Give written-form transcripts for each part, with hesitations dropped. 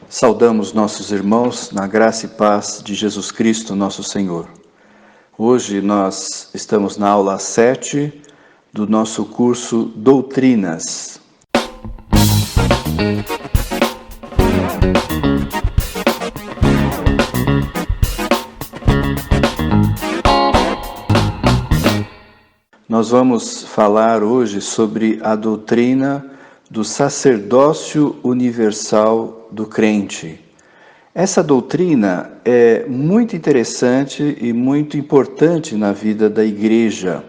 Saudamos nossos irmãos na graça e paz de Jesus Cristo, nosso Senhor. Hoje nós estamos na aula 7 do nosso curso Doutrinas. Nós vamos falar hoje sobre a doutrina do sacerdócio universal do crente. Essa doutrina é muito interessante e muito importante na vida da igreja.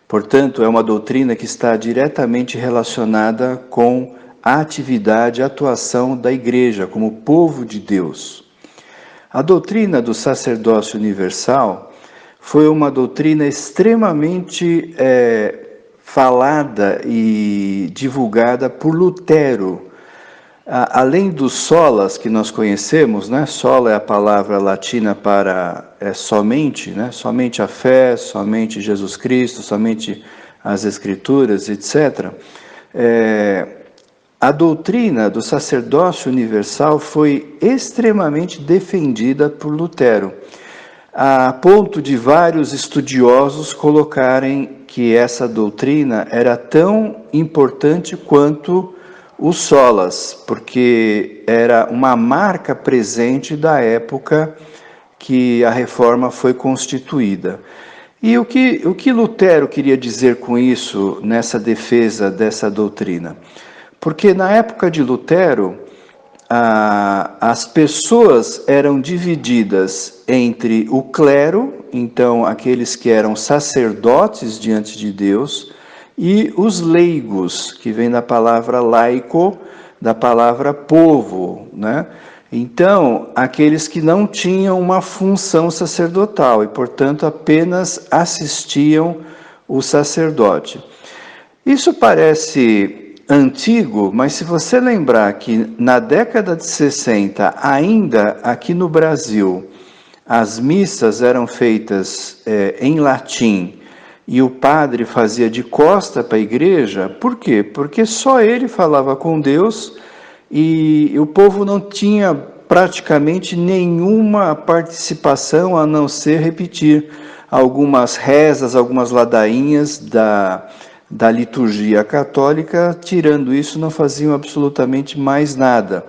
Portanto, é uma doutrina que está diretamente relacionada com a atividade, a atuação da igreja como povo de Deus. A doutrina do sacerdócio universal foi uma doutrina extremamente falada e divulgada por Lutero. Além dos solas que nós conhecemos, né? Sola é a palavra latina para somente, né? Somente a fé, somente Jesus Cristo, somente as Escrituras, etc. A doutrina do sacerdócio universal foi extremamente defendida por Lutero, a ponto de vários estudiosos colocarem que essa doutrina era tão importante quanto os solas, porque era uma marca presente da época que a reforma foi constituída. E o que Lutero queria dizer com isso, nessa defesa dessa doutrina? Porque na época de Lutero, as pessoas eram divididas entre o clero, então aqueles que eram sacerdotes diante de Deus, e os leigos, que vem da palavra laico, da palavra povo, né? Então, aqueles que não tinham uma função sacerdotal e, portanto, apenas assistiam o sacerdote. Isso parece antigo, mas se você lembrar que na década de 60, ainda aqui no Brasil, as missas eram feitas em latim e o padre fazia de costa para a igreja, por quê? Porque só ele falava com Deus e o povo não tinha praticamente nenhuma participação a não ser repetir algumas rezas, algumas ladainhas da liturgia católica. Tirando isso, não faziam absolutamente mais nada.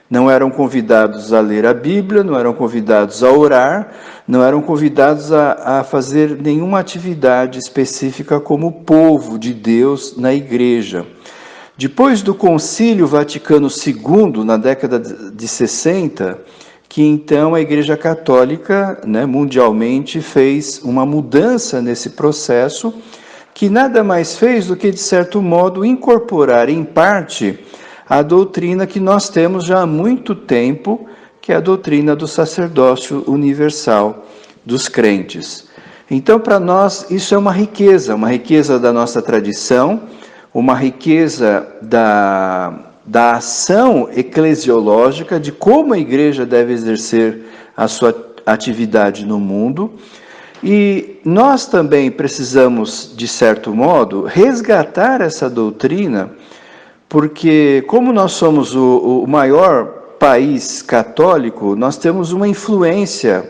Não eram convidados a ler a Bíblia, não eram convidados a orar, não eram convidados a fazer nenhuma atividade específica como povo de Deus na igreja. Depois do Concílio Vaticano II, na década de 60, que então a Igreja Católica, né, mundialmente fez uma mudança nesse processo, que nada mais fez do que, de certo modo, incorporar em parte a doutrina que nós temos já há muito tempo, que é a doutrina do sacerdócio universal dos crentes. Então, para nós, isso é uma riqueza da nossa tradição, uma riqueza da ação eclesiológica, de como a igreja deve exercer a sua atividade no mundo. E nós também precisamos, de certo modo, resgatar essa doutrina, porque como nós somos o maior país católico, nós temos uma influência,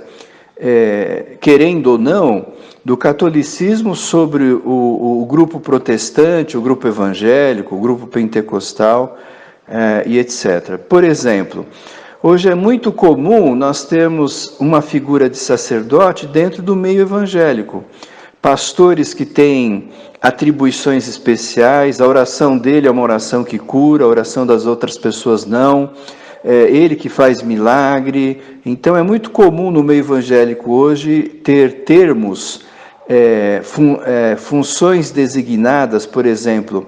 querendo ou não, do catolicismo sobre o grupo protestante, o grupo evangélico, o grupo pentecostal e etc. Por exemplo, hoje é muito comum nós termos uma figura de sacerdote dentro do meio evangélico. Pastores que têm atribuições especiais, a oração dele é uma oração que cura, a oração das outras pessoas não, ele que faz milagre. Então é muito comum no meio evangélico hoje ter termos, funções designadas, por exemplo,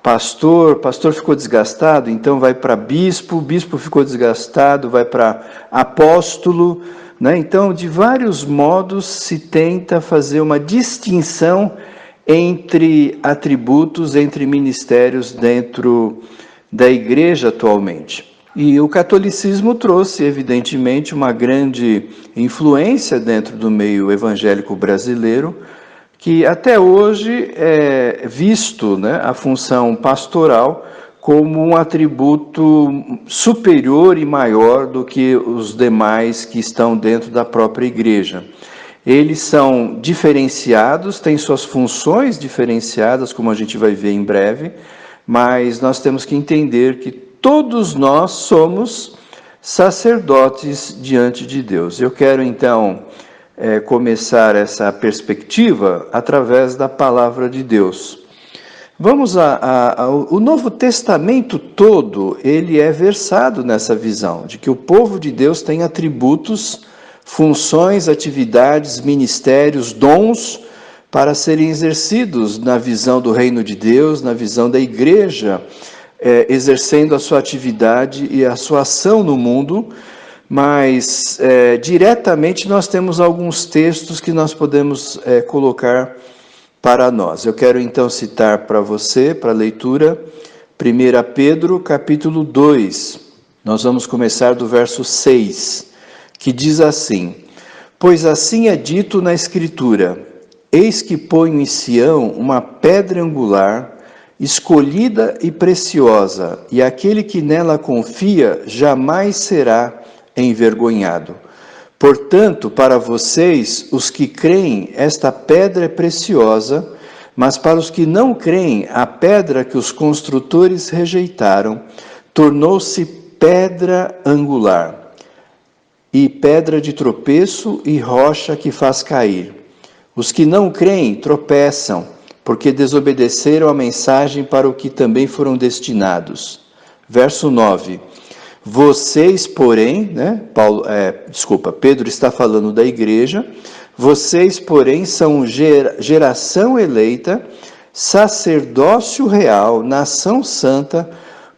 pastor ficou desgastado, então vai para bispo ficou desgastado, vai para apóstolo, né? Então, de vários modos se tenta fazer uma distinção entre atributos, entre ministérios dentro da igreja atualmente. E o catolicismo trouxe, evidentemente, uma grande influência dentro do meio evangélico brasileiro, que até hoje é visto, né, a função pastoral como um atributo superior e maior do que os demais que estão dentro da própria igreja. Eles são diferenciados, têm suas funções diferenciadas, como a gente vai ver em breve, mas nós temos que entender que todos nós somos sacerdotes diante de Deus. Eu quero então começar essa perspectiva através da palavra de Deus. Vamos o Novo Testamento todo, ele é versado nessa visão, de que o povo de Deus tem atributos, funções, atividades, ministérios, dons, para serem exercidos na visão do reino de Deus, na visão da igreja, exercendo a sua atividade e a sua ação no mundo, mas diretamente nós temos alguns textos que nós podemos colocar para nós. Eu quero então citar para você, para a leitura, 1 Pedro capítulo 2. Nós vamos começar do verso 6, que diz assim: Pois assim é dito na Escritura, eis que ponho em Sião uma pedra angular, escolhida e preciosa, e aquele que nela confia jamais será envergonhado. Portanto, para vocês, os que creem, esta pedra é preciosa, mas para os que não creem, a pedra que os construtores rejeitaram tornou-se pedra angular, e pedra de tropeço e rocha que faz cair. Os que não creem tropeçam, porque desobedeceram a mensagem para o que também foram destinados. Verso 9. Vocês, porém, Pedro está falando da igreja, vocês, porém, são geração eleita, sacerdócio real, nação santa,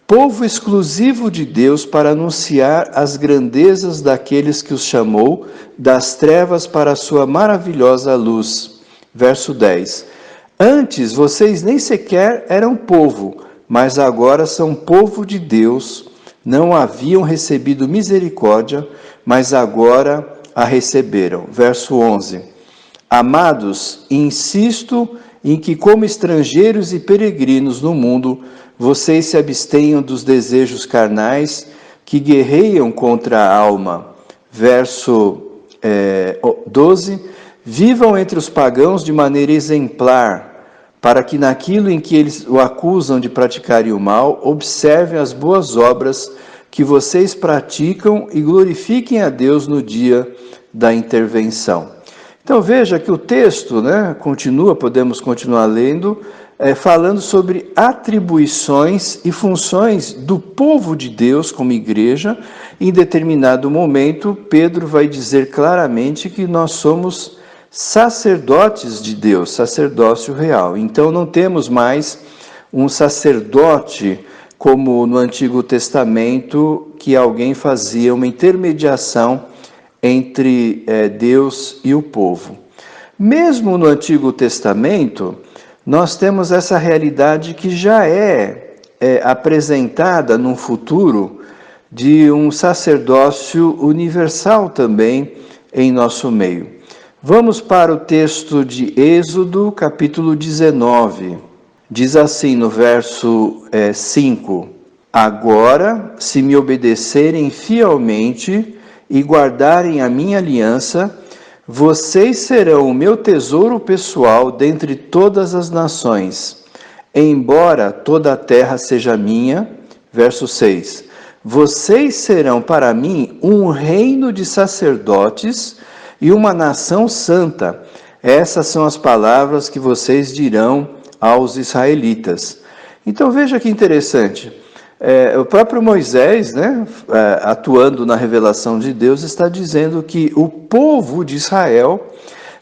povo exclusivo de Deus para anunciar as grandezas daqueles que os chamou das trevas para a sua maravilhosa luz. Verso 10. Antes vocês nem sequer eram povo, mas agora são povo de Deus. Não haviam recebido misericórdia, mas agora a receberam. Verso 11. Amados, insisto em que, como estrangeiros e peregrinos no mundo, vocês se abstenham dos desejos carnais que guerreiam contra a alma. Verso 12. Vivam entre os pagãos de maneira exemplar, para que naquilo em que eles o acusam de praticarem o mal, observem as boas obras que vocês praticam e glorifiquem a Deus no dia da intervenção. Então veja que o texto, podemos continuar lendo, falando sobre atribuições e funções do povo de Deus como igreja. Em determinado momento, Pedro vai dizer claramente que nós somos sacerdotes de Deus, sacerdócio real. Então não temos mais um sacerdote como no Antigo Testamento, que alguém fazia uma intermediação entre Deus e o povo. Mesmo no Antigo Testamento, nós temos essa realidade que já é apresentada num futuro de um sacerdócio universal também em nosso meio. Vamos para o texto de Êxodo, capítulo 19. Diz assim no verso 5: Agora, se me obedecerem fielmente e guardarem a minha aliança, vocês serão o meu tesouro pessoal dentre todas as nações, embora toda a terra seja minha. Verso 6: Vocês serão para mim um reino de sacerdotes e uma nação santa. Essas são as palavras que vocês dirão aos israelitas. Então veja que interessante. O próprio Moisés, atuando na revelação de Deus, está dizendo que o povo de Israel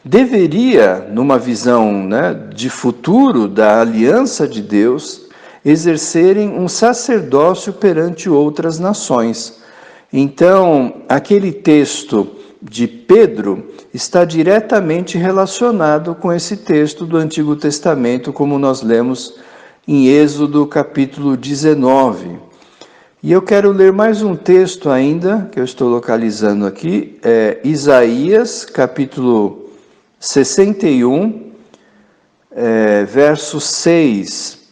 deveria, numa visão de futuro da aliança de Deus, exercerem um sacerdócio perante outras nações. Então, aquele texto de Pedro está diretamente relacionado com esse texto do Antigo Testamento, como nós lemos em Êxodo capítulo 19. E eu quero ler mais um texto ainda, que eu estou localizando aqui, Isaías capítulo 61, verso 6,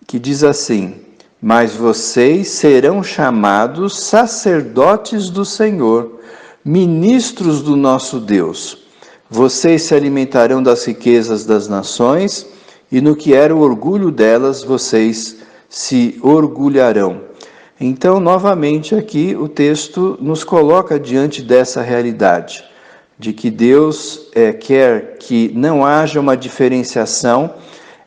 que diz assim: mas vocês serão chamados sacerdotes do Senhor, ministros do nosso Deus. Vocês se alimentarão das riquezas das nações, e no que era o orgulho delas, vocês se orgulharão. Então, novamente aqui, o texto nos coloca diante dessa realidade, de que Deus quer que não haja uma diferenciação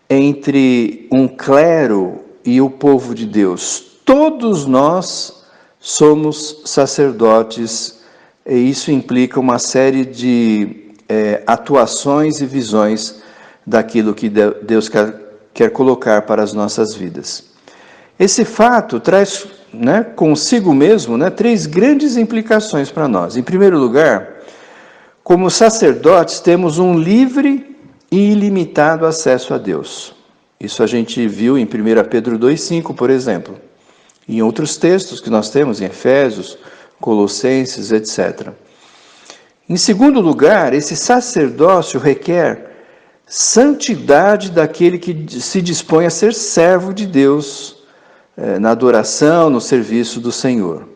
entre um clero e o povo de Deus. Todos nós somos sacerdotes, e isso implica uma série de atuações e visões daquilo que Deus quer colocar para as nossas vidas. Esse fato traz consigo mesmo três grandes implicações para nós. Em primeiro lugar, como sacerdotes, temos um livre e ilimitado acesso a Deus. Isso a gente viu em 1 Pedro 2,5, por exemplo. Em outros textos que nós temos, em Efésios, Colossenses, etc. Em segundo lugar, esse sacerdócio requer santidade daquele que se dispõe a ser servo de Deus, na adoração, no serviço do Senhor.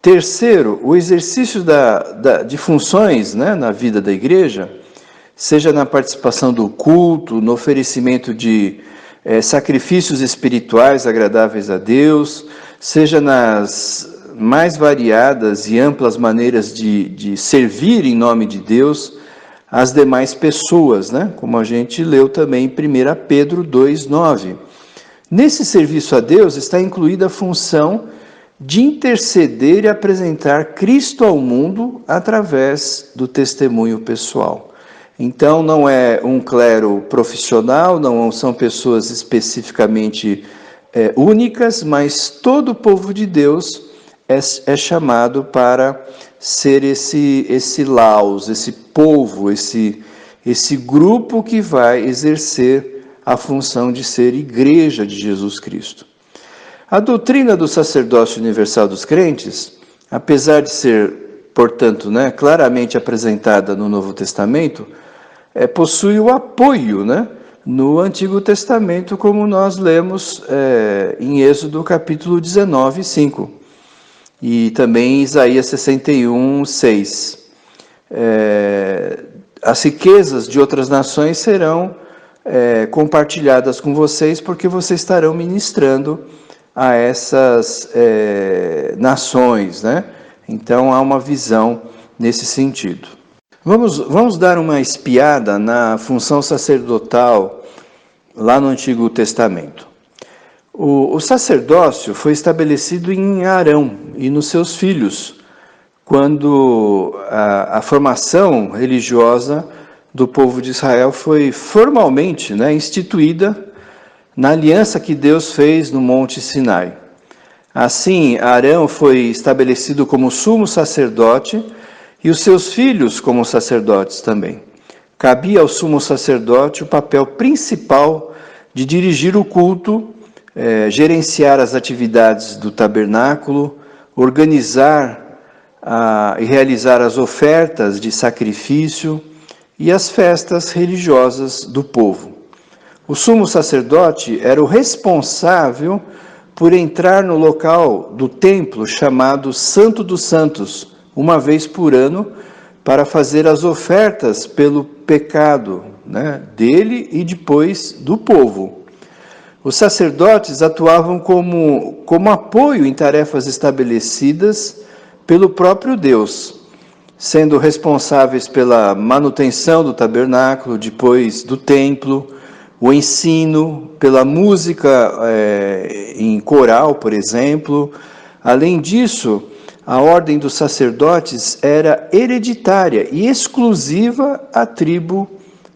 Terceiro, o exercício de funções na vida da igreja, seja na participação do culto, no oferecimento de sacrifícios espirituais agradáveis a Deus, seja nas mais variadas e amplas maneiras de servir em nome de Deus as demais pessoas, como a gente leu também em 1 Pedro 2,9. Nesse serviço a Deus está incluída a função de interceder e apresentar Cristo ao mundo através do testemunho pessoal. Então, não é um clero profissional, não são pessoas especificamente únicas, mas todo o povo de Deus é chamado para ser esse laus, esse povo, esse grupo que vai exercer a função de ser igreja de Jesus Cristo. A doutrina do sacerdócio universal dos crentes, apesar de ser, portanto, claramente apresentada no Novo Testamento, possui o apoio no Antigo Testamento, como nós lemos em Êxodo capítulo 19, 5. E também em Isaías 61, 6. As riquezas de outras nações serão compartilhadas com vocês, porque vocês estarão ministrando a essas nações, Então há uma visão nesse sentido. Vamos dar uma espiada na função sacerdotal lá no Antigo Testamento. O sacerdócio foi estabelecido em Arão e nos seus filhos, quando a formação religiosa do povo de Israel foi formalmente instituída na aliança que Deus fez no Monte Sinai. Assim, Arão foi estabelecido como sumo sacerdote e os seus filhos como sacerdotes também. Cabia ao sumo sacerdote o papel principal de dirigir o culto, gerenciar as atividades do tabernáculo, organizar e realizar as ofertas de sacrifício e as festas religiosas do povo. O sumo sacerdote era o responsável por entrar no local do templo chamado Santo dos Santos, uma vez por ano, para fazer as ofertas pelo pecado dele e depois do povo. Os sacerdotes atuavam como apoio em tarefas estabelecidas pelo próprio Deus, sendo responsáveis pela manutenção do tabernáculo, depois do templo, o ensino, pela música em coral, por exemplo. Além disso, a ordem dos sacerdotes era hereditária e exclusiva à tribo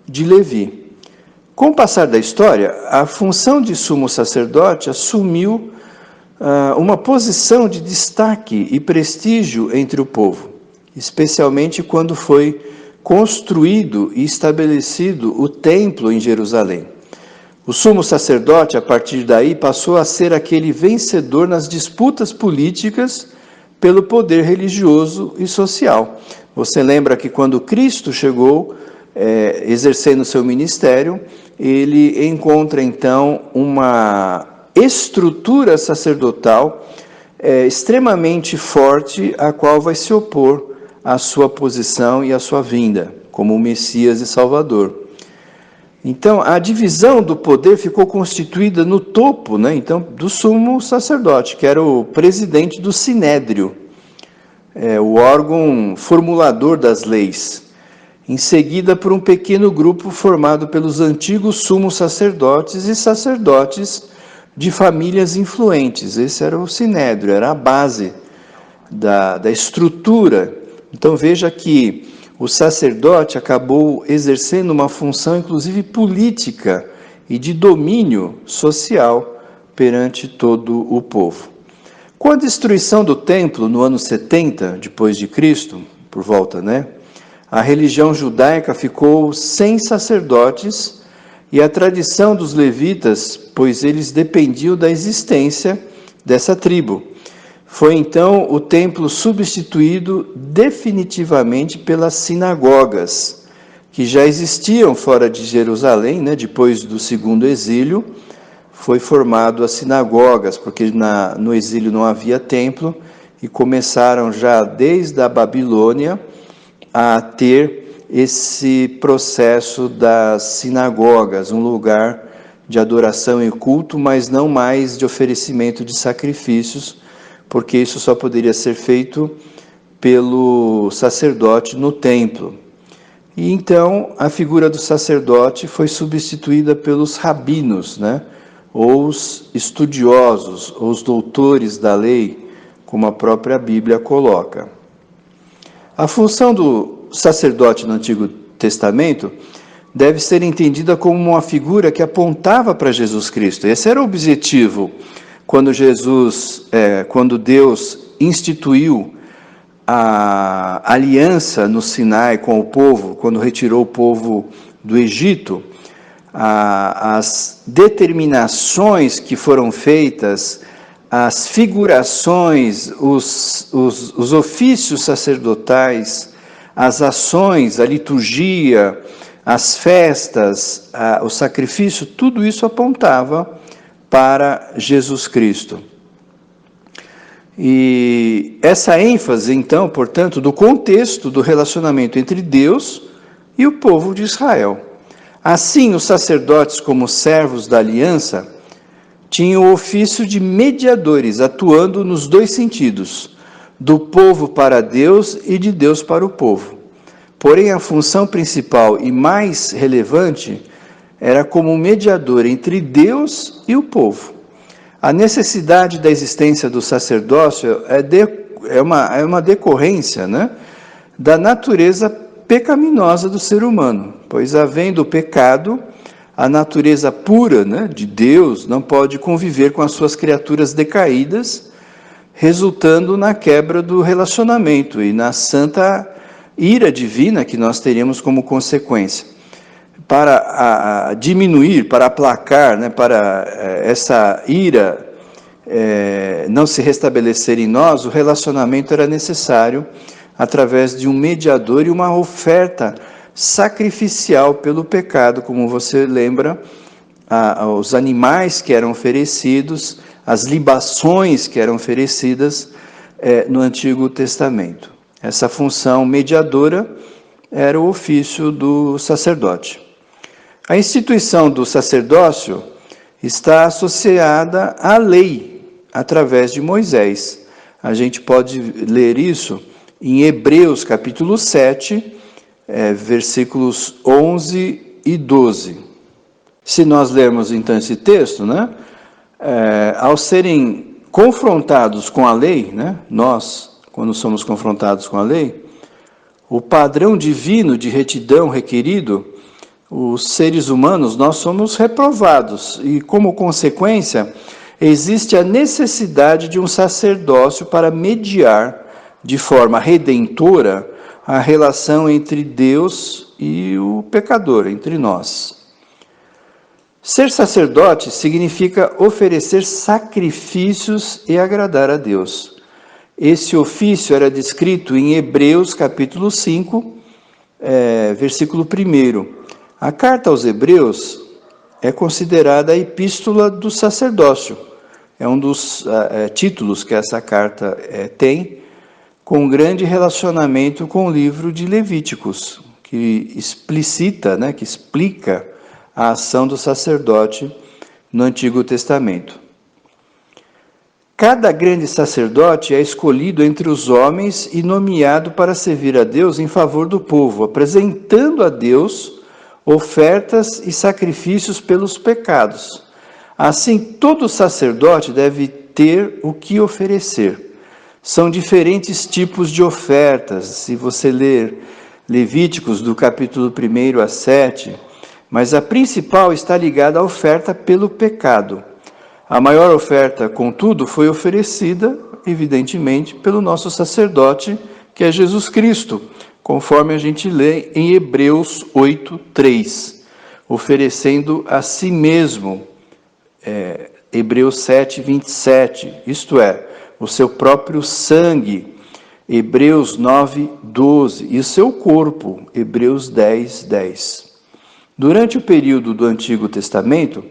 de Levi. Com o passar da história, a função de sumo sacerdote assumiu uma posição de destaque e prestígio entre o povo, especialmente quando foi construído e estabelecido o templo em Jerusalém. O sumo sacerdote, a partir daí, passou a ser aquele vencedor nas disputas políticas pelo poder religioso e social. Você lembra que quando Cristo chegou, exercendo seu ministério, ele encontra então estrutura sacerdotal extremamente forte, a qual vai se opor à sua posição e à sua vinda, como o Messias e Salvador. Então, a divisão do poder ficou constituída no topo, né, então, do sumo sacerdote, que era o presidente do Sinédrio, o órgão formulador das leis. Em seguida, por um pequeno grupo formado pelos antigos sumos sacerdotes e sacerdotes de famílias influentes. Esse era o Sinédrio, era a base da estrutura. Então, veja que o sacerdote acabou exercendo uma função, inclusive política, e de domínio social perante todo o povo. Com a destruição do templo no ano 70 depois de Cristo, por volta, né? A religião judaica ficou sem sacerdotes e a tradição dos levitas, pois eles dependiam da existência dessa tribo. Foi então o templo substituído definitivamente pelas sinagogas, que já existiam fora de Jerusalém, né? Depois do segundo exílio, foi formado as sinagogas, porque no exílio não havia templo, e começaram já desde a Babilônia a ter esse processo das sinagogas, um lugar de adoração e culto, mas não mais de oferecimento de sacrifícios, porque isso só poderia ser feito pelo sacerdote no templo. E então a figura do sacerdote foi substituída pelos rabinos, né? Ou os estudiosos, ou os doutores da lei, como a própria Bíblia coloca. A função do sacerdote no Antigo Testamento deve ser entendida como uma figura que apontava para Jesus Cristo. Esse era o objetivo quando Deus instituiu a aliança no Sinai com o povo, quando retirou o povo do Egito. As determinações que foram feitas, as figurações, os ofícios sacerdotais, as ações, a liturgia, as festas, o sacrifício, tudo isso apontava para Jesus Cristo. E essa ênfase, então, portanto, do contexto do relacionamento entre Deus e o povo de Israel. Assim, os sacerdotes, como servos da aliança, tinham o ofício de mediadores, atuando nos dois sentidos, do povo para Deus e de Deus para o povo. Porém, a função principal e mais relevante era como mediador entre Deus e o povo. A necessidade da existência do sacerdócio é uma decorrência, né, da natureza pecaminosa do ser humano, pois havendo o pecado, a natureza pura, né, de Deus não pode conviver com as suas criaturas decaídas, resultando na quebra do relacionamento e na santa ira divina que nós teríamos como consequência. Para diminuir, para aplacar, né, para essa ira não se restabelecer em nós, o relacionamento era necessário através de um mediador e uma oferta sacrificial pelo pecado, como você lembra, os animais que eram oferecidos, as libações que eram oferecidas no Antigo Testamento. Essa função mediadora era o ofício do sacerdote. A instituição do sacerdócio está associada à lei, através de Moisés. A gente pode ler isso em Hebreus capítulo 7, versículos 11 e 12. Se nós lermos então esse texto, né, ao serem confrontados com a lei, né, nós, quando somos confrontados com a lei, o padrão divino de retidão requerido, os seres humanos, nós somos reprovados e, como consequência, existe a necessidade de um sacerdócio para mediar de forma redentora a relação entre Deus e o pecador, entre nós. Ser sacerdote significa oferecer sacrifícios e agradar a Deus. Esse ofício era descrito em Hebreus capítulo 5, versículo 1. A carta aos Hebreus é considerada a epístola do sacerdócio. É um dos títulos que essa carta tem, com grande relacionamento com o livro de Levíticos, que explicita, que explica a ação do sacerdote no Antigo Testamento. Cada grande sacerdote é escolhido entre os homens e nomeado para servir a Deus em favor do povo, apresentando a Deus ofertas e sacrifícios pelos pecados. Assim, todo sacerdote deve ter o que oferecer. São diferentes tipos de ofertas. Se você ler Levíticos, do capítulo 1 a 7, mas a principal está ligada à oferta pelo pecado. A maior oferta, contudo, foi oferecida, evidentemente, pelo nosso sacerdote, que é Jesus Cristo, conforme a gente lê em Hebreus 8:3, oferecendo a si mesmo, Hebreus 7:27, isto é, o seu próprio sangue, Hebreus 9:12, e o seu corpo, Hebreus 10:10. Durante o período do Antigo Testamento,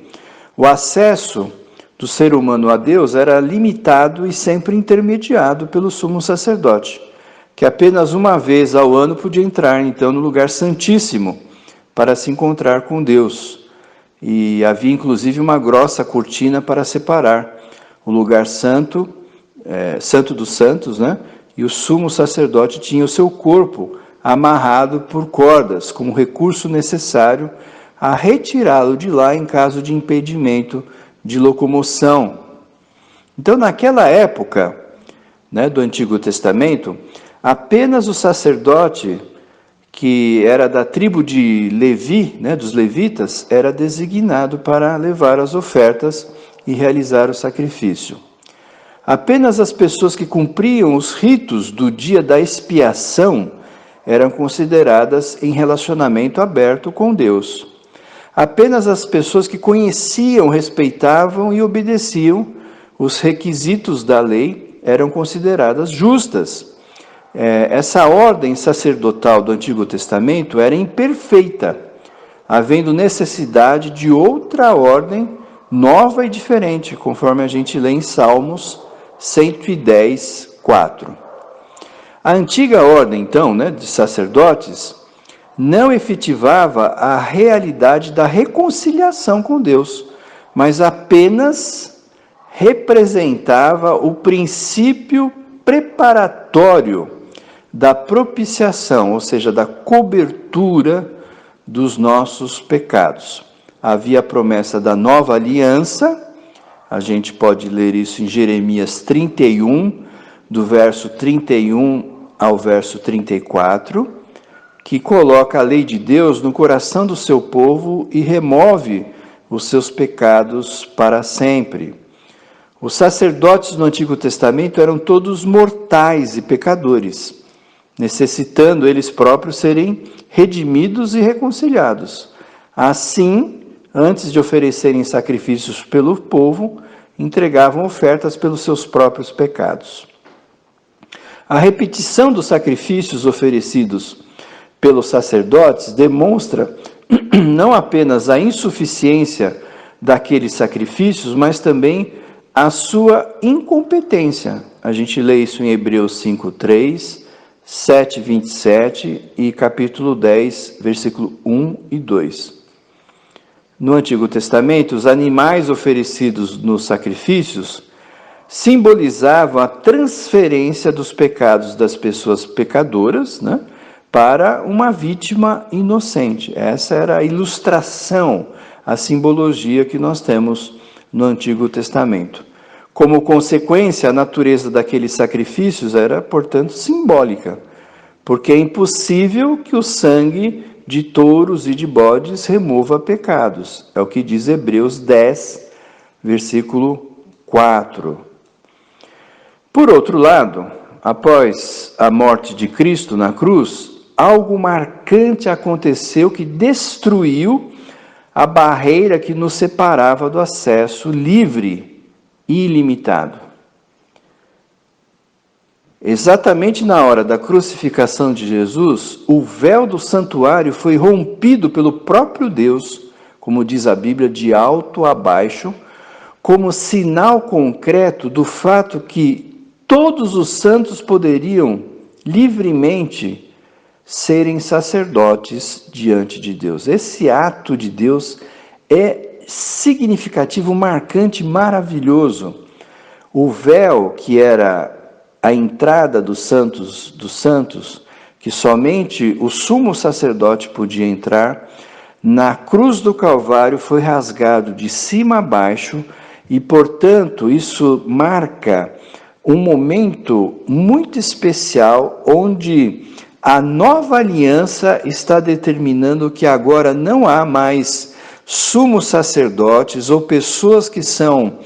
o acesso do ser humano a Deus era limitado e sempre intermediado pelo sumo sacerdote, que apenas uma vez ao ano podia entrar, então, no lugar santíssimo para se encontrar com Deus. E havia, inclusive, uma grossa cortina para separar o lugar santo, santo dos santos, e o sumo sacerdote tinha o seu corpo amarrado por cordas, como recurso necessário a retirá-lo de lá em caso de impedimento de locomoção. Então, naquela época, do Antigo Testamento, apenas o sacerdote que era da tribo de Levi, dos levitas, era designado para levar as ofertas e realizar o sacrifício. Apenas as pessoas que cumpriam os ritos do dia da expiação eram consideradas em relacionamento aberto com Deus. Apenas as pessoas que conheciam, respeitavam e obedeciam os requisitos da lei eram consideradas justas. Essa ordem sacerdotal do Antigo Testamento era imperfeita, havendo necessidade de outra ordem nova e diferente, conforme a gente lê em Salmos 110:4. A antiga ordem, então, de sacerdotes, não efetivava a realidade da reconciliação com Deus, mas apenas representava o princípio preparatório da propiciação, ou seja, da cobertura dos nossos pecados. Havia a promessa da nova aliança, a gente pode ler isso em Jeremias 31, do verso 31 ao verso 34, que coloca a lei de Deus no coração do seu povo e remove os seus pecados para sempre. Os sacerdotes no Antigo Testamento eram todos mortais e pecadores, necessitando eles próprios serem redimidos e reconciliados. Assim, antes de oferecerem sacrifícios pelo povo, entregavam ofertas pelos seus próprios pecados. A repetição dos sacrifícios oferecidos pelos sacerdotes demonstra não apenas a insuficiência daqueles sacrifícios, mas também a sua incompetência. A gente lê isso em Hebreus 5:3, 7:27 e capítulo 10, versículo 1 e 2. No Antigo Testamento, os animais oferecidos nos sacrifícios simbolizavam a transferência dos pecados das pessoas pecadoras, para uma vítima inocente. Essa era a ilustração, a simbologia que nós temos no Antigo Testamento. Como consequência, a natureza daqueles sacrifícios era, portanto, simbólica, porque é impossível que o sangue de touros e de bodes remova pecados. É o que diz Hebreus 10, versículo 4. Por outro lado, após a morte de Cristo na cruz, algo marcante aconteceu que destruiu a barreira que nos separava do acesso livre e ilimitado. Exatamente na hora da crucificação de Jesus, o véu do santuário foi rompido pelo próprio Deus como diz a Bíblia, de alto a baixo, como sinal concreto do fato que todos os santos poderiam livremente serem sacerdotes diante de Deus. Esse ato de Deus é significativo, marcante, maravilhoso. O véu, que era a entrada dos santos, que somente o sumo sacerdote podia entrar, na cruz do Calvário foi rasgado de cima a baixo e, portanto, isso marca um momento muito especial onde a nova aliança está determinando que agora não há mais sumos sacerdotes ou pessoas que são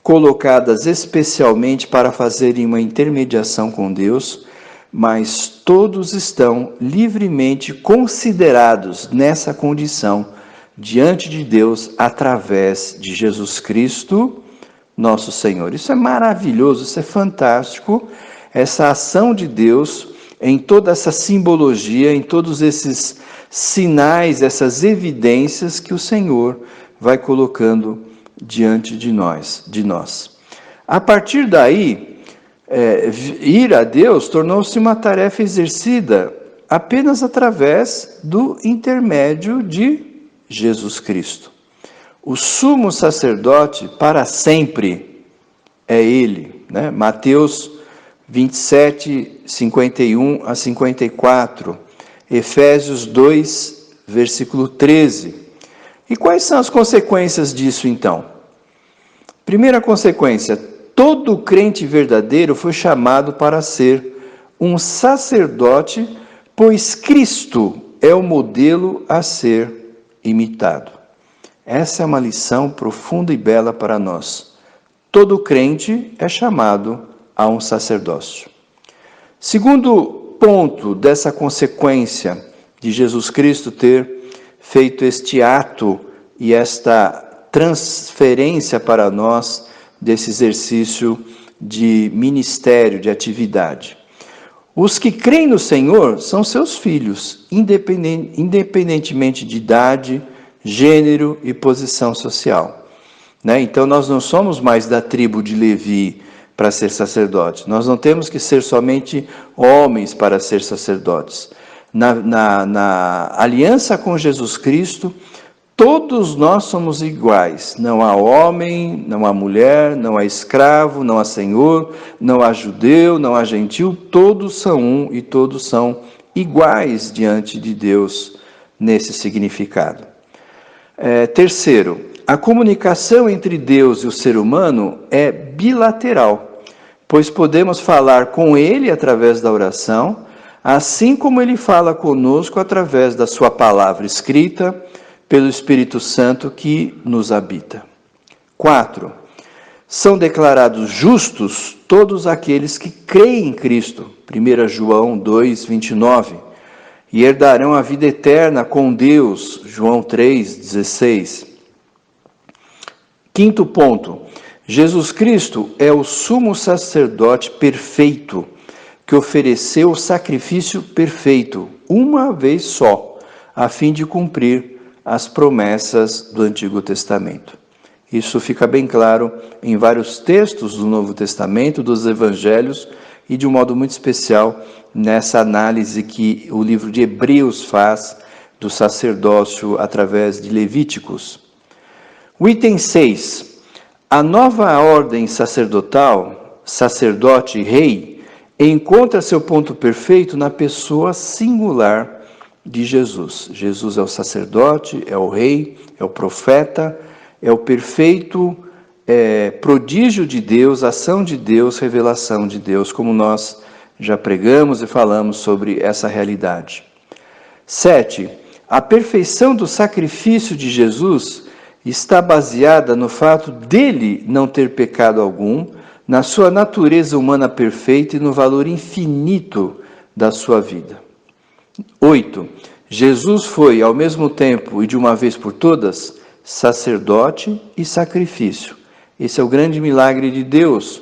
colocadas especialmente para fazerem uma intermediação com Deus, mas todos estão livremente considerados nessa condição diante de Deus através de Jesus Cristo, nosso Senhor. Isso é maravilhoso, isso é fantástico, essa ação de Deus em toda essa simbologia, em todos esses sinais, essas evidências que o Senhor vai colocando diante de nós. A partir daí, ir a Deus tornou-se uma tarefa exercida apenas através do intermédio de Jesus Cristo. O sumo sacerdote para sempre é Ele, né? Mateus 27, 51 a 54, Efésios 2, versículo 13. E quais são as consequências disso então? Primeira consequência, todo crente verdadeiro foi chamado para ser um sacerdote, pois Cristo é o modelo a ser imitado. Essa é uma lição profunda e bela para nós. Todo crente é chamado a um sacerdócio. Segundo ponto dessa consequência de Jesus Cristo ter feito este ato e esta transferência para nós desse exercício de ministério, de atividade. Os que creem no Senhor são seus filhos, independentemente de idade, gênero e posição social. Então, nós não somos mais da tribo de Levi para ser sacerdotes. Nós não temos que ser somente homens para ser sacerdotes. Na aliança com Jesus Cristo, todos nós somos iguais. Não há homem, não há mulher, não há escravo, não há senhor, não há judeu, não há gentil. Todos são um e todos são iguais diante de Deus nesse significado. Terceiro, a comunicação entre Deus e o ser humano é bilateral, pois podemos falar com Ele através da oração, assim como Ele fala conosco através da sua palavra escrita, pelo Espírito Santo que nos habita. 4. São declarados justos todos aqueles que creem em Cristo, 1 João 2, 29, e herdarão a vida eterna com Deus, João 3, 16. Quinto ponto, Jesus Cristo é o sumo sacerdote perfeito, que ofereceu o sacrifício perfeito, uma vez só, a fim de cumprir as promessas do Antigo Testamento. Isso fica bem claro em vários textos do Novo Testamento, dos Evangelhos, e de um modo muito especial nessa análise que o livro de Hebreus faz do sacerdócio através de Levíticos. O item 6. A nova ordem sacerdotal, sacerdote e rei, encontra seu ponto perfeito na pessoa singular de Jesus. Jesus é o sacerdote, é o rei, é o profeta, é o perfeito prodígio de Deus, ação de Deus, revelação de Deus, como nós já pregamos e falamos sobre essa realidade. 7. A perfeição do sacrifício de Jesus está baseada no fato dele não ter pecado algum, na sua natureza humana perfeita e no valor infinito da sua vida. 8. Jesus foi, ao mesmo tempo e de uma vez por todas, sacerdote e sacrifício. Esse é o grande milagre de Deus.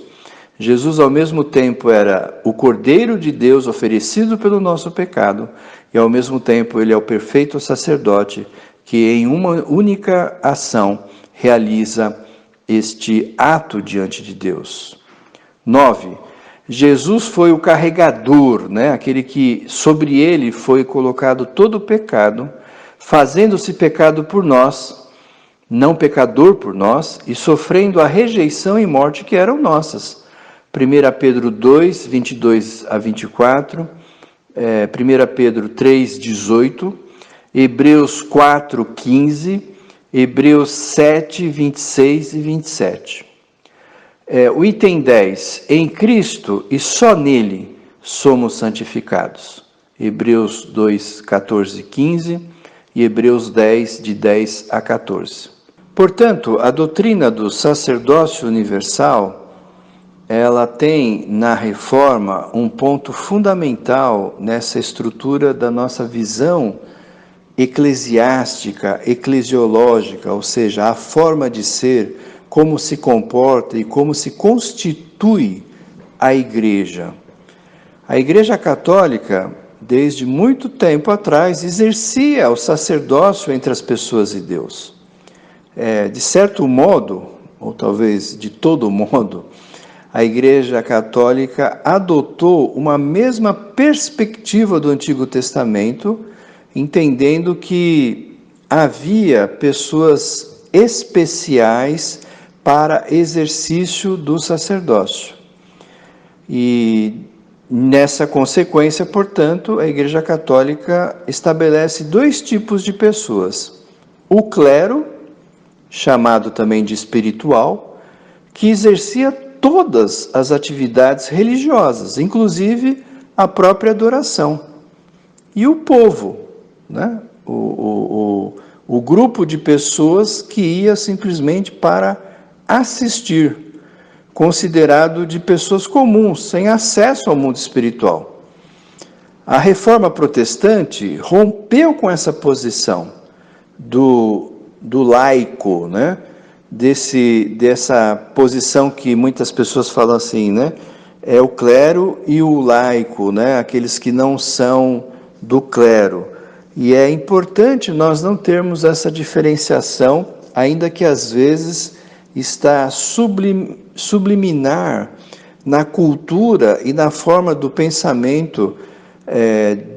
Jesus, ao mesmo tempo, era o Cordeiro de Deus oferecido pelo nosso pecado, e ao mesmo tempo ele é o perfeito sacerdote que em uma única ação realiza este ato diante de Deus. 9. Jesus foi o carregador, aquele que sobre ele foi colocado todo o pecado, fazendo-se pecado por nós, não pecador por nós, e sofrendo a rejeição e morte que eram nossas. 1 Pedro 2, 22 a 24, 1 Pedro 3, 18, Hebreus 4, 15, Hebreus 7, 26 e 27. O item 10, em Cristo e só nele somos santificados. Hebreus 2, 14 e 15 e Hebreus 10, de 10 a 14. Portanto, a doutrina do sacerdócio universal, ela tem na Reforma um ponto fundamental nessa estrutura da nossa visão eclesiástica, eclesiológica, ou seja, a forma de ser, como se comporta e como se constitui a Igreja. A Igreja Católica, desde muito tempo atrás, exercia o sacerdócio entre as pessoas e Deus. De certo modo, ou talvez de todo modo, a Igreja Católica adotou uma mesma perspectiva do Antigo Testamento, entendendo que havia pessoas especiais para exercício do sacerdócio. E nessa consequência, portanto, a Igreja Católica estabelece dois tipos de pessoas. O clero, chamado também de espiritual, que exercia todas as atividades religiosas, inclusive a própria adoração. E o povo, o grupo de pessoas que ia simplesmente para assistir, considerado de pessoas comuns, sem acesso ao mundo espiritual. A Reforma Protestante rompeu com essa posição do laico, dessa posição que muitas pessoas falam assim, é o clero e o laico, aqueles que não são do clero. E é importante nós não termos essa diferenciação, ainda que às vezes está subliminar na cultura e na forma do pensamento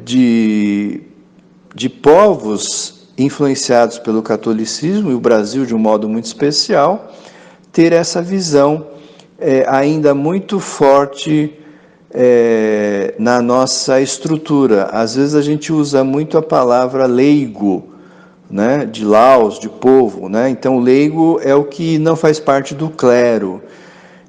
de povos influenciados pelo catolicismo, e o Brasil de um modo muito especial, ter essa visão ainda muito forte na nossa estrutura. Às vezes a gente usa muito a palavra leigo, de laus, de povo, Então, leigo é o que não faz parte do clero.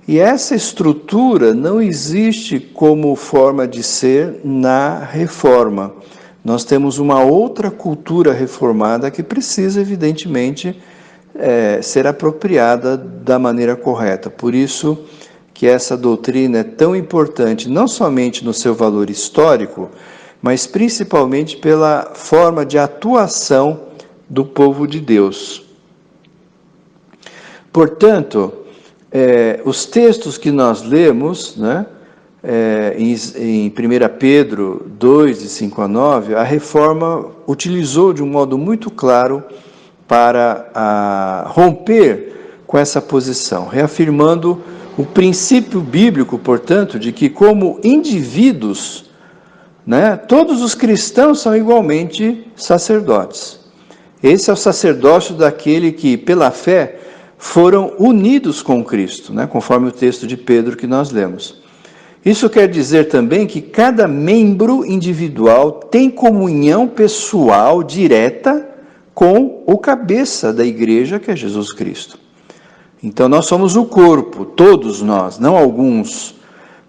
E essa estrutura não existe como forma de ser na Reforma. Nós temos uma outra cultura reformada que precisa, evidentemente, ser apropriada da maneira correta. Por isso que essa doutrina é tão importante, não somente no seu valor histórico, mas principalmente pela forma de atuação do povo de Deus. Portanto, os textos que nós lemos, em 1 Pedro 2, de 5 a 9, a Reforma utilizou de um modo muito claro para romper com essa posição, reafirmando o princípio bíblico, portanto, de que como indivíduos, todos os cristãos são igualmente sacerdotes. Esse é o sacerdócio daquele que, pela fé, foram unidos com Cristo, conforme o texto de Pedro que nós lemos. Isso quer dizer também que cada membro individual tem comunhão pessoal direta com o cabeça da igreja, que é Jesus Cristo. Então nós somos o corpo, todos nós, não alguns.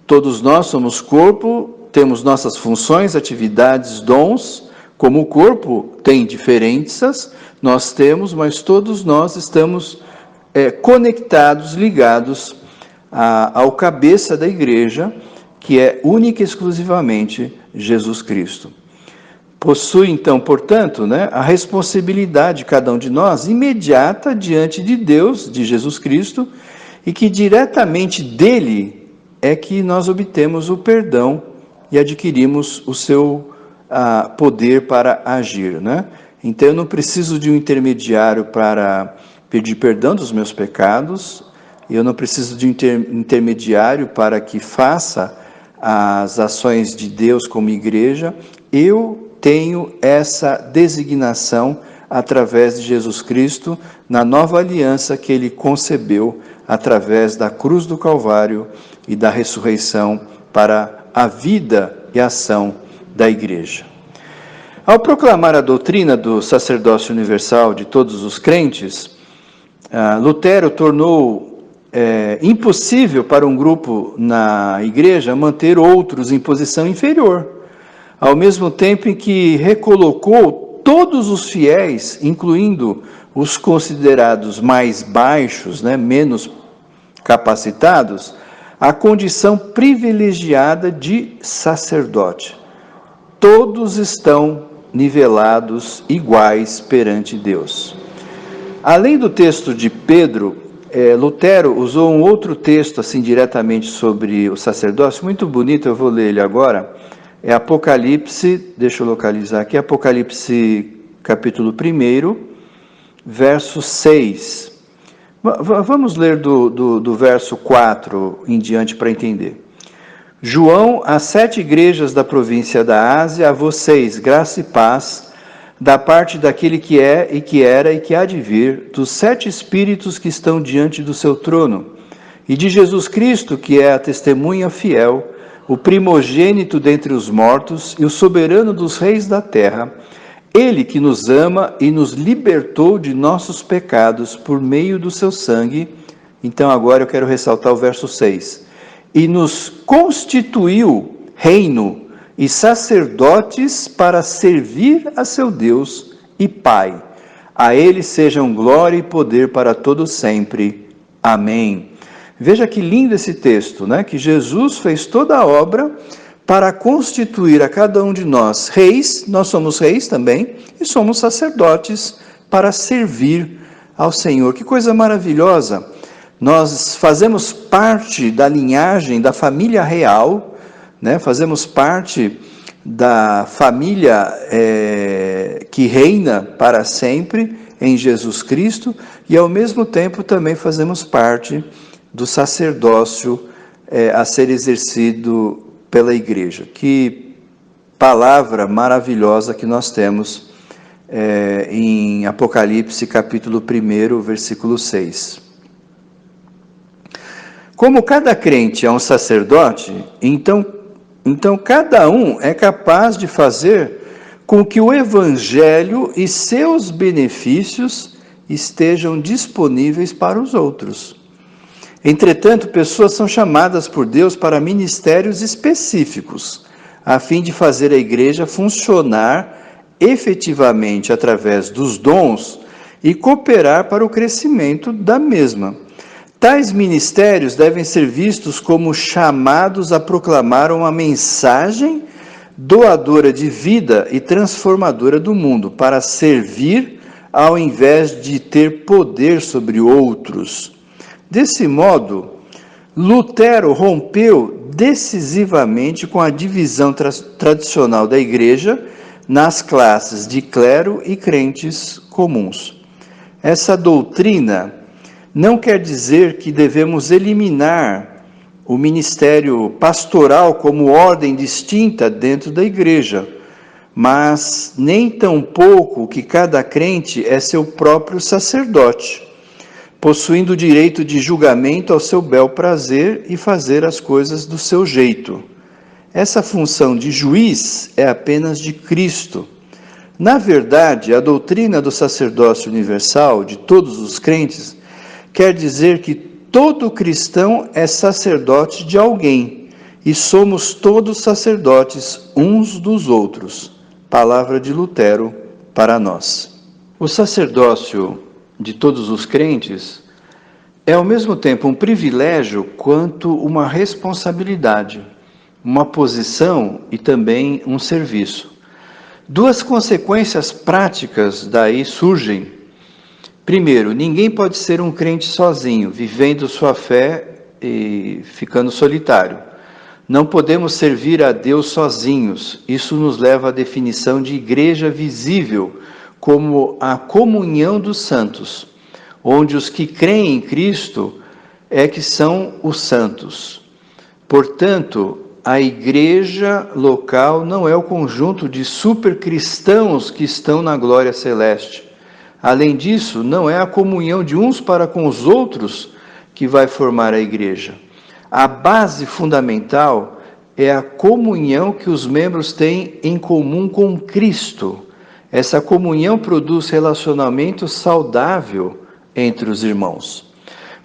Todos nós somos corpo, temos nossas funções, atividades, dons. Como o corpo tem diferenças, nós temos, mas todos nós estamos conectados, ligados ao cabeça da igreja, que é única e exclusivamente Jesus Cristo. Possui, então, portanto, a responsabilidade de cada um de nós imediata diante de Deus, de Jesus Cristo, e que diretamente dele é que nós obtemos o perdão e adquirimos o seu poder para agir. Então eu não preciso de um intermediário para pedir perdão dos meus pecados, eu não preciso de um intermediário para que faça as ações de Deus como igreja. Eu tenho essa designação através de Jesus Cristo, na nova aliança que Ele concebeu através da cruz do Calvário e da ressurreição para a vida e ação da igreja. Ao proclamar a doutrina do sacerdócio universal de todos os crentes, Lutero tornou impossível para um grupo na igreja manter outros em posição inferior, ao mesmo tempo em que recolocou todos os fiéis, incluindo os considerados mais baixos, menos capacitados, à condição privilegiada de sacerdote. Todos estão nivelados iguais perante Deus. Além do texto de Pedro, Lutero usou um outro texto assim diretamente sobre o sacerdócio, muito bonito, eu vou ler ele agora. É Apocalipse, deixa eu localizar aqui, Apocalipse capítulo 1, verso 6. Vamos ler do verso 4 em diante para entender. João, às 7 igrejas da província da Ásia, a vocês, graça e paz, da parte daquele que é, e que era, e que há de vir, dos 7 espíritos que estão diante do seu trono, e de Jesus Cristo, que é a testemunha fiel, o primogênito dentre os mortos, e o soberano dos reis da terra, Ele que nos ama e nos libertou de nossos pecados por meio do seu sangue. Então agora eu quero ressaltar o verso 6. E nos constituiu reino e sacerdotes para servir a seu Deus e Pai. A Ele sejam glória e poder para todo sempre. Amém. Veja que lindo esse texto, que Jesus fez toda a obra para constituir a cada um de nós reis, nós somos reis também, e somos sacerdotes para servir ao Senhor. Que coisa maravilhosa! Nós fazemos parte da linhagem, da família real, fazemos parte da família que reina para sempre em Jesus Cristo, e ao mesmo tempo também fazemos parte do sacerdócio a ser exercido pela igreja. Que palavra maravilhosa que nós temos em Apocalipse capítulo 1, versículo 6. Como cada crente é um sacerdote, então cada um é capaz de fazer com que o Evangelho e seus benefícios estejam disponíveis para os outros. Entretanto, pessoas são chamadas por Deus para ministérios específicos, a fim de fazer a igreja funcionar efetivamente através dos dons e cooperar para o crescimento da mesma. Tais ministérios devem ser vistos como chamados a proclamar uma mensagem doadora de vida e transformadora do mundo, para servir ao invés de ter poder sobre outros. Desse modo, Lutero rompeu decisivamente com a divisão tradicional da igreja nas classes de clero e crentes comuns. Essa doutrina não quer dizer que devemos eliminar o ministério pastoral como ordem distinta dentro da igreja, mas nem tampouco que cada crente é seu próprio sacerdote, possuindo o direito de julgamento ao seu bel prazer e fazer as coisas do seu jeito. Essa função de juiz é apenas de Cristo. Na verdade, a doutrina do sacerdócio universal de todos os crentes quer dizer que todo cristão é sacerdote de alguém, e somos todos sacerdotes uns dos outros. Palavra de Lutero para nós. O sacerdócio de todos os crentes é ao mesmo tempo um privilégio quanto uma responsabilidade, uma posição e também um serviço. Duas consequências práticas daí surgem. Primeiro, ninguém pode ser um crente sozinho, vivendo sua fé e ficando solitário. Não podemos servir a Deus sozinhos. Isso nos leva à definição de igreja visível, como a comunhão dos santos, onde os que creem em Cristo é que são os santos. Portanto, a igreja local não é o conjunto de supercristãos que estão na glória celeste. Além disso, não é a comunhão de uns para com os outros que vai formar a igreja. A base fundamental é a comunhão que os membros têm em comum com Cristo. Essa comunhão produz relacionamento saudável entre os irmãos.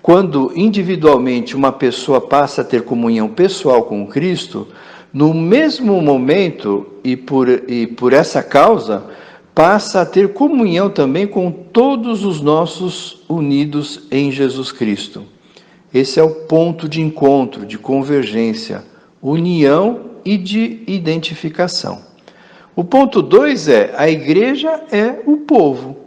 Quando individualmente uma pessoa passa a ter comunhão pessoal com Cristo, no mesmo momento e por essa causa, passa a ter comunhão também com todos os nossos unidos em Jesus Cristo. Esse é o ponto de encontro, de convergência, união e de identificação. O ponto 2 é: a igreja é o povo.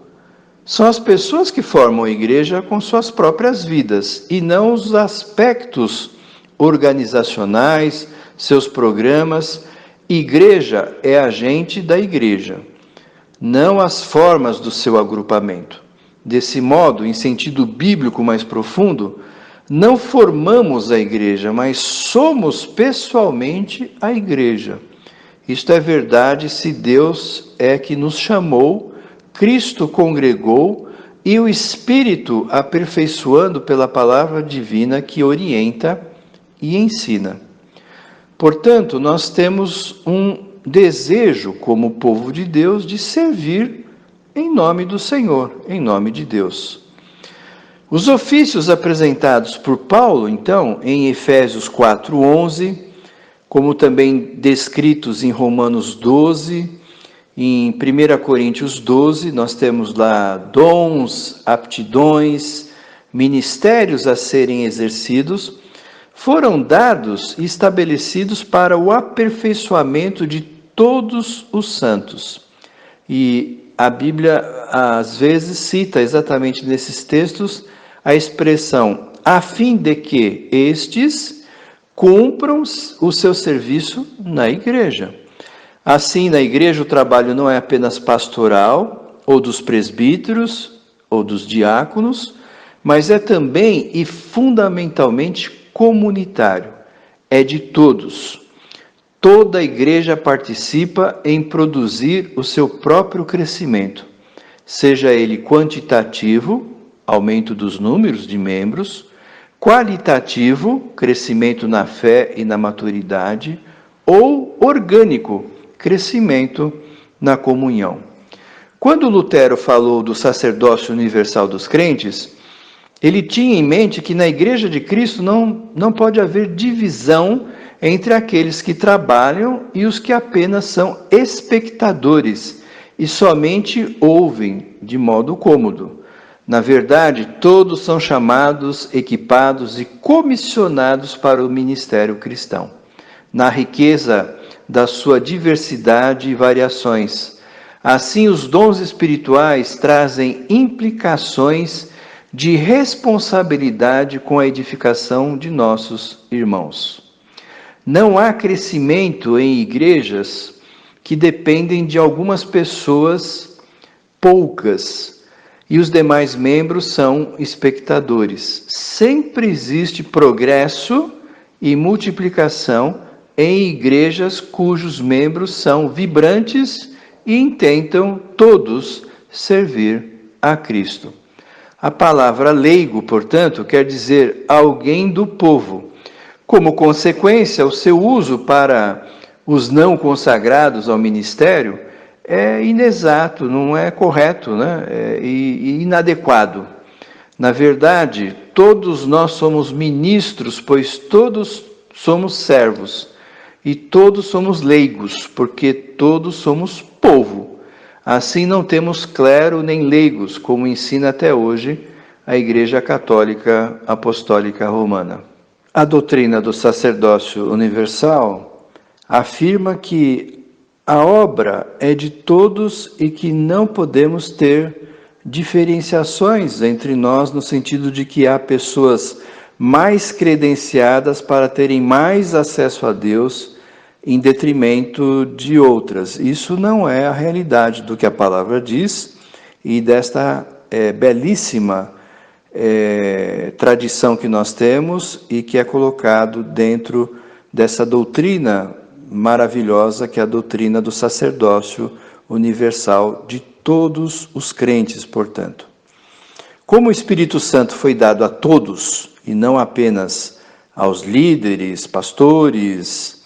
São as pessoas que formam a igreja com suas próprias vidas e não os aspectos organizacionais, seus programas. Igreja é agente da igreja, não as formas do seu agrupamento. Desse modo, em sentido bíblico mais profundo, não formamos a igreja, mas somos pessoalmente a igreja. Isto é verdade se Deus é que nos chamou, Cristo congregou e o Espírito aperfeiçoando pela palavra divina que orienta e ensina. Portanto, nós temos um desejo como povo de Deus de servir em nome do Senhor, em nome de Deus. Os ofícios apresentados por Paulo, então, em Efésios 4:11, como também descritos em Romanos 12, em 1 Coríntios 12, nós temos lá dons, aptidões, ministérios a serem exercidos, foram dados e estabelecidos para o aperfeiçoamento de todos os santos. E a Bíblia, às vezes, cita exatamente nesses textos a expressão a fim de que estes cumpram o seu serviço na igreja. Assim, na igreja o trabalho não é apenas pastoral, ou dos presbíteros, ou dos diáconos, mas é também e fundamentalmente comunitário, é de todos. Toda a igreja participa em produzir o seu próprio crescimento, seja ele quantitativo, aumento dos números de membros, qualitativo, crescimento na fé e na maturidade, ou orgânico, crescimento na comunhão. Quando Lutero falou do sacerdócio universal dos crentes, ele tinha em mente que na Igreja de Cristo não pode haver divisão entre aqueles que trabalham e os que apenas são espectadores e somente ouvem de modo cômodo. Na verdade, todos são chamados, equipados e comissionados para o ministério cristão, na riqueza da sua diversidade e variações. Assim, os dons espirituais trazem implicações de responsabilidade com a edificação de nossos irmãos. Não há crescimento em igrejas que dependem de algumas pessoas, poucas, e os demais membros são espectadores. Sempre existe progresso e multiplicação em igrejas cujos membros são vibrantes e intentam todos servir a Cristo. A palavra leigo, portanto, quer dizer alguém do povo. Como consequência, o seu uso para os não consagrados ao ministério é inexato, não é correto, né? E inadequado. Na verdade, todos nós somos ministros, pois todos somos servos. E todos somos leigos, porque todos somos povo. Assim não temos clero nem leigos, como ensina até hoje a Igreja Católica Apostólica Romana. A doutrina do sacerdócio universal afirma que a obra é de todos e que não podemos ter diferenciações entre nós, no sentido de que há pessoas mais credenciadas para terem mais acesso a Deus em detrimento de outras. Isso não é a realidade do que a palavra diz, e desta belíssima tradição que nós temos e que é colocado dentro dessa doutrina maravilhosa, que é a doutrina do sacerdócio universal de todos os crentes, portanto. Como o Espírito Santo foi dado a todos, e não apenas aos líderes, pastores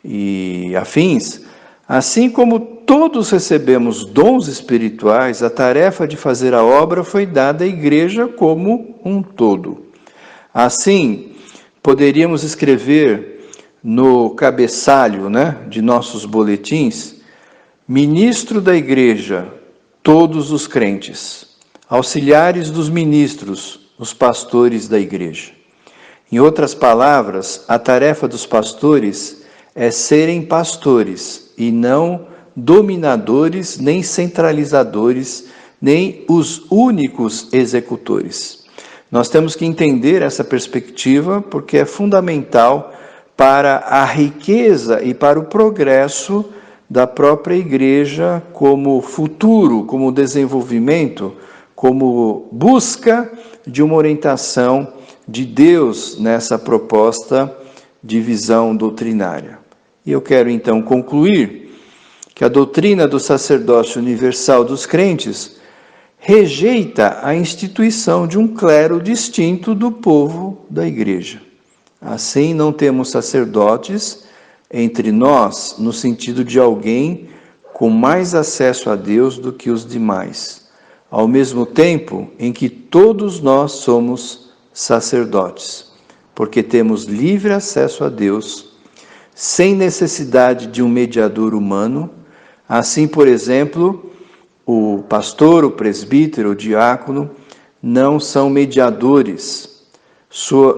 e afins, assim como todos recebemos dons espirituais, a tarefa de fazer a obra foi dada à igreja como um todo. Assim, poderíamos escrever no cabeçalho, de nossos boletins: ministro da igreja, todos os crentes; auxiliares dos ministros, os pastores da igreja. Em outras palavras, a tarefa dos pastores é serem pastores e não dominadores, nem centralizadores, nem os únicos executores. Nós temos que entender essa perspectiva porque é fundamental para a riqueza e para o progresso da própria igreja como futuro, como desenvolvimento, como busca de uma orientação de Deus nessa proposta de visão doutrinária. E eu quero então concluir que a doutrina do sacerdócio universal dos crentes rejeita a instituição de um clero distinto do povo da igreja. Assim, não temos sacerdotes entre nós, no sentido de alguém com mais acesso a Deus do que os demais, ao mesmo tempo em que todos nós somos sacerdotes, porque temos livre acesso a Deus, sem necessidade de um mediador humano. Assim, por exemplo, o pastor, o presbítero, o diácono não são mediadores.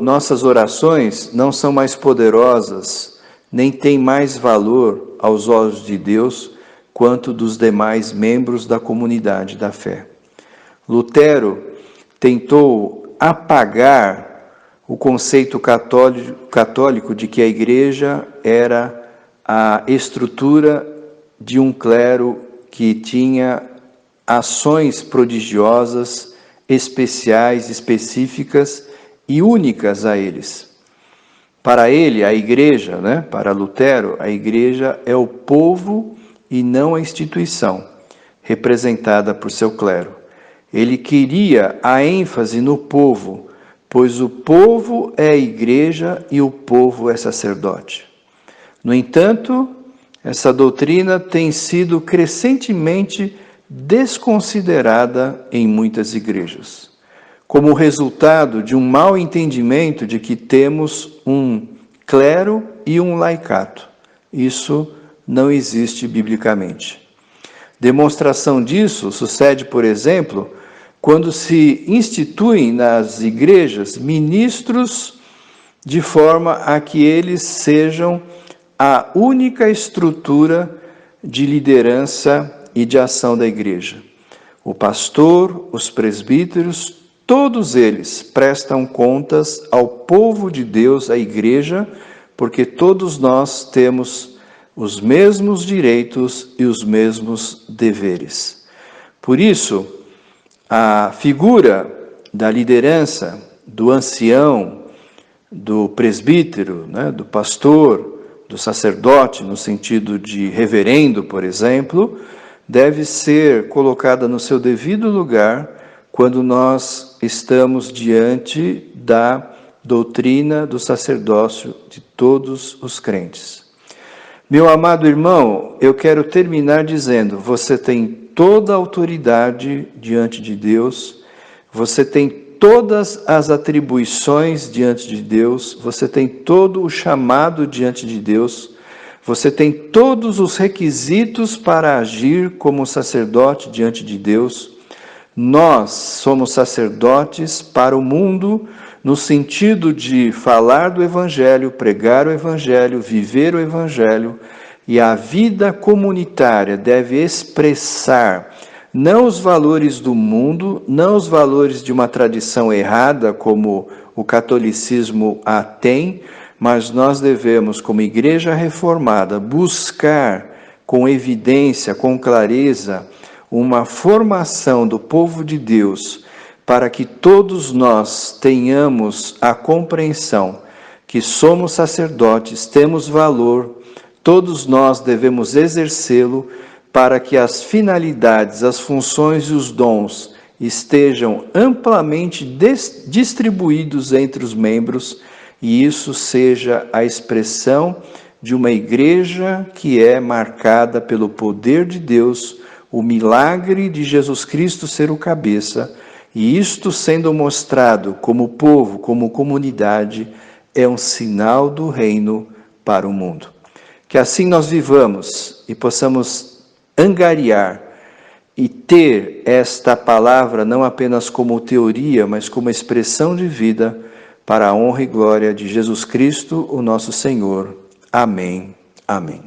Nossas orações não são mais poderosas, nem têm mais valor aos olhos de Deus quanto dos demais membros da comunidade da fé. Lutero tentou apagar o conceito católico de que a igreja era a estrutura de um clero que tinha ações prodigiosas, especiais, específicas e únicas a eles. Para ele, a igreja, para Lutero, a igreja é o povo e não a instituição, representada por seu clero. Ele queria a ênfase no povo, pois o povo é a igreja e o povo é sacerdote. No entanto, essa doutrina tem sido crescentemente desconsiderada em muitas igrejas, como resultado de um mau entendimento de que temos um clero e um laicato. Isso não existe biblicamente. Demonstração disso sucede, por exemplo, quando se instituem nas igrejas ministros de forma a que eles sejam a única estrutura de liderança e de ação da igreja. O pastor, os presbíteros, todos eles prestam contas ao povo de Deus, à igreja, porque todos nós temos os mesmos direitos e os mesmos deveres. Por isso, a figura da liderança, do ancião, do presbítero, do pastor, do sacerdote, no sentido de reverendo, por exemplo, deve ser colocada no seu devido lugar quando nós estamos diante da doutrina do sacerdócio de todos os crentes. Meu amado irmão, eu quero terminar dizendo: você tem toda a autoridade diante de Deus, você tem todas as atribuições diante de Deus, você tem todo o chamado diante de Deus, você tem todos os requisitos para agir como sacerdote diante de Deus. Nós somos sacerdotes para o mundo, no sentido de falar do Evangelho, pregar o Evangelho, viver o Evangelho, e a vida comunitária deve expressar não os valores do mundo, não os valores de uma tradição errada, como o catolicismo a tem, mas nós devemos, como igreja reformada, buscar com evidência, com clareza, uma formação do povo de Deus, para que todos nós tenhamos a compreensão que somos sacerdotes, temos valor, todos nós devemos exercê-lo para que as finalidades, as funções e os dons estejam amplamente distribuídos entre os membros e isso seja a expressão de uma igreja que é marcada pelo poder de Deus, o milagre de Jesus Cristo ser o cabeça, e isto sendo mostrado como povo, como comunidade, é um sinal do reino para o mundo. Que assim nós vivamos e possamos angariar e ter esta palavra não apenas como teoria, mas como expressão de vida para a honra e glória de Jesus Cristo, o nosso Senhor. Amém. Amém.